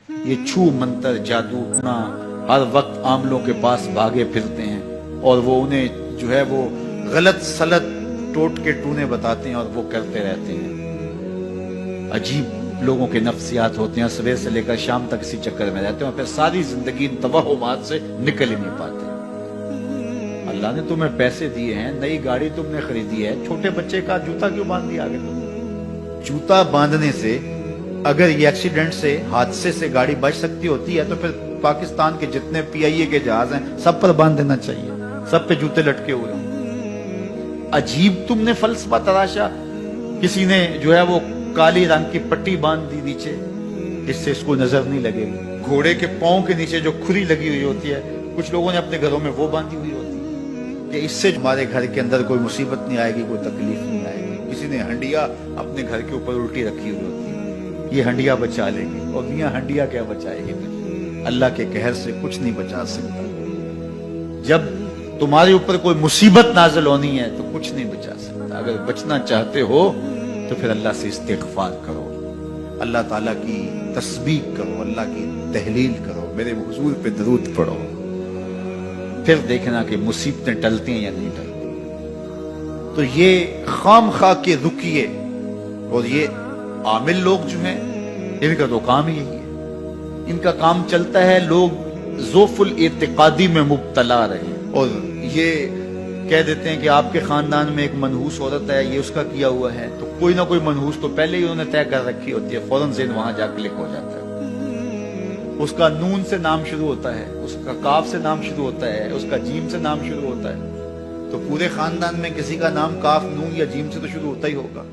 یہ چھو منتر جادو ٹونا ہر وقت عاملوں کے پاس بھاگے پھرتے ہیں اور وہ انہیں جو ہے وہ غلط سلط ٹوٹ کے ٹونے بتاتے ہیں اور وہ کرتے رہتے ہیں۔ عجیب لوگوں کے نفسیات ہوتے ہیں، صبح سے لے کر شام تک اسی چکر میں رہتے ہیں اور پھر ساری زندگی ان توہمات سے نکل ہی نہیں پاتے۔ اللہ نے تمہیں پیسے دیے ہیں، نئی گاڑی تم نے خریدی ہے، چھوٹے بچے کا جوتا کیوں باندھ دیا آگے تم؟ جوتا باندھنے سے اگر یہ ایکسیڈنٹ سے حادثے سے گاڑی بچ سکتی ہوتی ہے تو پھر پاکستان کے جتنے پی آئی اے کے جہاز ہیں سب پر باندھ دینا چاہیے، سب پہ جوتے لٹکے ہوئے ہوں۔ عجیب تم نے فلسفہ تراشا، کسی نے جو ہے وہ کالی رنگ کی پٹی باندھ دی نیچے جس سے اس کو نظر نہیں لگے، گھوڑے کے پاؤں کے نیچے جو کھری لگی ہوئی ہوتی ہے کچھ لوگوں نے اپنے گھروں میں وہ باندھی ہوئی ہوتی ہے کہ اس سے ہمارے گھر کے اندر کوئی مصیبت نہیں آئے گی، کوئی تکلیف نہیں آئے گی۔ کسی نے ہنڈیا اپنے گھر کے اوپر الٹی رکھی ہوئی ہوتی ہے، یہ ہنڈیا بچا لے گی، اور میاں ہنڈیا کیا بچائے گی تجھے؟ اللہ کے قہر سے کچھ نہیں بچا سکتا۔ جب تمہارے اوپر کوئی مصیبت نازل ہونی ہے تو کچھ نہیں بچا سکتا۔ اگر بچنا چاہتے ہو تو پھر اللہ سے استغفار کرو، اللہ تعالیٰ کی تسبیح کرو، اللہ کی تحلیل کرو، میرے حضور پہ درود پڑھو، پھر دیکھنا کہ مصیبتیں ٹلتی ہیں یا نہیں ٹلتی۔ تو یہ خام خواہ کے رکیے، اور یہ عامل لوگ جو ہیں ان کا تو کام ہی یہی ہے، ان کا کام چلتا ہے لوگ ذوف الاعتقادی میں مبتلا رہے اور یہ کہہ دیتے ہیں کہ آپ کے خاندان میں ایک منحوس عورت ہے، یہ اس کا کیا ہوا ہے، تو کوئی نہ کوئی منحوس تو پہلے ہی انہوں نے طے کر رکھی ہوتی ہے، فوراً ذہن وہاں جا کلک ہو جاتا ہے۔ اس کا نون سے نام شروع ہوتا ہے، اس کا کاف سے نام شروع ہوتا ہے، اس کا جیم سے نام شروع ہوتا ہے، تو پورے خاندان میں کسی کا نام کاف نون یا جیم سے تو شروع ہوتا ہی ہوگا،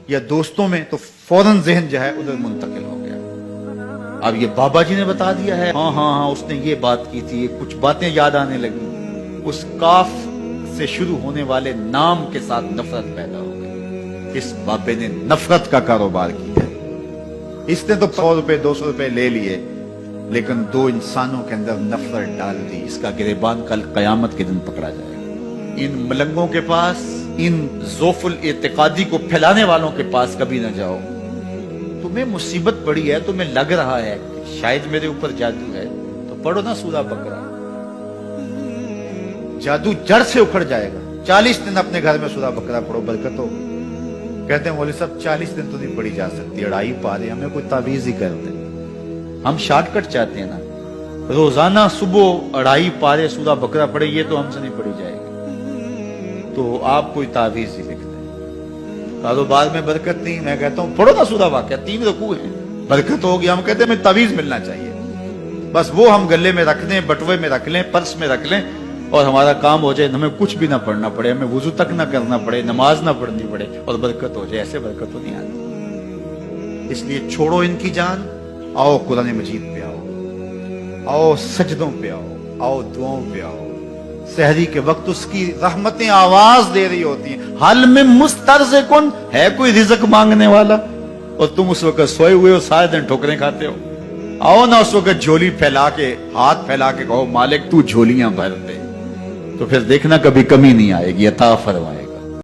یا دوستوں میں تو فوراً ذہن جو ہے ادھر منتقل ہو گیا۔ اب یہ بابا جی نے بتا دیا ہے، ہاں ہاں ہاں اس نے یہ بات کی تھی، کچھ باتیں یاد آنے لگی، اس کاف سے شروع ہونے والے نام کے ساتھ نفرت پیدا ہو گئی۔ اس بابے نے نفرت کا کاروبار کیا، اس نے تو 100 روپے 200 روپے لے لیے لیکن دو انسانوں کے اندر نفرت ڈال دی۔ اس کا گریبان کل قیامت کے دن پکڑا جائے گا۔ ان ملنگوں کے پاس، ان ذوف الاعتقادی کو پھیلانے والوں کے پاس کبھی نہ جاؤ۔ تمہیں مصیبت پڑی ہے، تمہیں لگ رہا ہے کہ شاید میرے اوپر جادو ہے، تو پڑھو نا سورہ بقرہ، جادو جڑ سے اکھڑ جائے گا۔ 40 دن اپنے گھر میں سورہ بقرہ پڑھو، برکت ہوگی۔ کہتے ہیں مولوی صاحب 40 دن تو نہیں پڑھی جا سکتی، 2.5 پارے، ہمیں کوئی تعویذ ہی کر دیں۔ ہم شارٹ کٹ چاہتے ہیں نا، روزانہ صبح 2.5 پارے سورہ بقرہ پڑھے، یہ تو ہم سے نہیں پڑھی جائے گی، تو آپ کوئی تعویذ ہی لکھ دیں۔ کاروبار میں برکت نہیں، میں کہتا ہوں پڑھو نا سورہ واقعہ، 3 رکوع ہیں، برکت ہوگی۔ ہم کہتے ہیں ہمیں تعویذ ملنا چاہیے، بس وہ ہم گلے میں رکھ لیں، بٹوے میں رکھ لیں، پرس میں رکھ لیں اور ہمارا کام ہو جائے، ہمیں کچھ بھی نہ پڑھنا پڑے، ہمیں وضو تک نہ کرنا پڑے، نماز نہ پڑھنی پڑے اور برکت ہو جائے۔ ایسے برکت تو نہیں آتی۔ اس لیے چھوڑو ان کی جان، آؤ قرآن مجید پہ آؤ، آؤ سجدوں پہ آؤ، آؤ دعاؤں پہ آؤ۔ سحری کے وقت اس کی رحمتیں آواز دے رہی ہوتی ہیں، حل میں مسترزقن، ہے کوئی رزق مانگنے والا، اور تم اس وقت سوئے ہوئے ہو، سارے دن ٹھوکریں کھاتے ہو۔ آؤ نا اس وقت جھولی پھیلا کے، ہاتھ پھیلا کے کہو مالک تو جھولیاں بھر دے، تو پھر دیکھنا کبھی کمی نہیں آئے گی، عطا فرمائے۔